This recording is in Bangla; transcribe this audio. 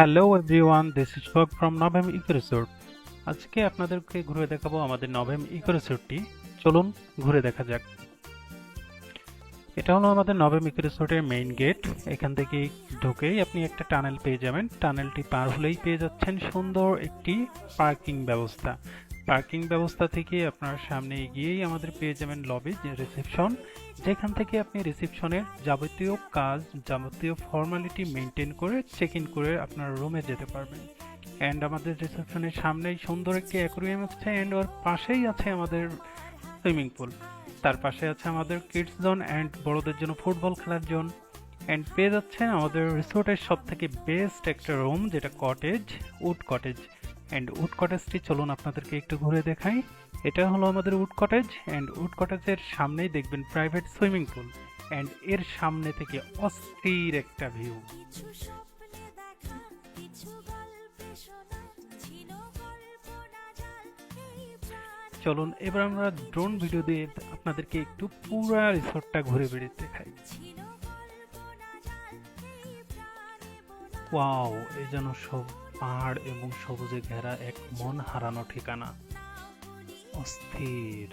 হ্যালো এভরিওয়ান, দিস ইজ শোক ফ্রম নভেম ইকো রিসোর্ট। আজকে আপনাদেরকে ঘুরে দেখাবো আমাদের নভেম ইকো রিসোর্টটি। চলুন ঘুরে দেখা যাক। এটা হলো আমাদের নভেম ইকো রিসোর্টের মেইন গেট। এখান থেকে ঢুকেই আপনি একটা টানেল পেয়ে যাবেন। টানেলটি পার হলেই পেয়ে যাচ্ছেন সুন্দর একটি পার্কিং ব্যবস্থা। পার্কিং ব্যবস্থা থেকে আপনার সামনে এগিয়েই আমাদের পেয়ে যাবেন লবি, রিসেপশন, যেখান থেকে আপনি রিসেপশনের যাবতীয় কাজ, যাবতীয় ফর্মালিটি মেনটেন করে চেক ইন করে আপনার রুমে যেতে পারবেন। অ্যান্ড আমাদের রিসেপশনের সামনেই সুন্দর একটি অ্যাকোয়ারিয়াম আছে, অ্যান্ড ওর পাশেই আছে আমাদের সুইমিং পুল। তার পাশে আছে আমাদের কিডস জোন অ্যান্ড বড়দের জন্য ফুটবল খেলার জোন। অ্যান্ড পেয়ে যাচ্ছে আমাদের রিসোর্টের সব থেকে বেস্ট একটা রুম, যেটা cottage, wood cottage. And wood কটেজটি চলুন আপনাদেরকে একটু ঘুরে দেখাই। এটা হলো আমাদের উড কটেজ, অ্যান্ড উড কটেজের সামনেই দেখবেন প্রাইভেট সুইমিং পুল। অ্যান্ড এর সামনে থেকে অস্থির একটা ভিউ। চলুন এবার আমরা ড্রোন ভিডিও দিয়ে আপনাদেরকে একটু পুরা রিসোর্টটা ঘুরে বেড়ে দেখাই। ওয়াও, এই যেন সব পাহাড় এবং সবুজে ঘেরা এক মন হারানো ঠিকানা। অস্থির।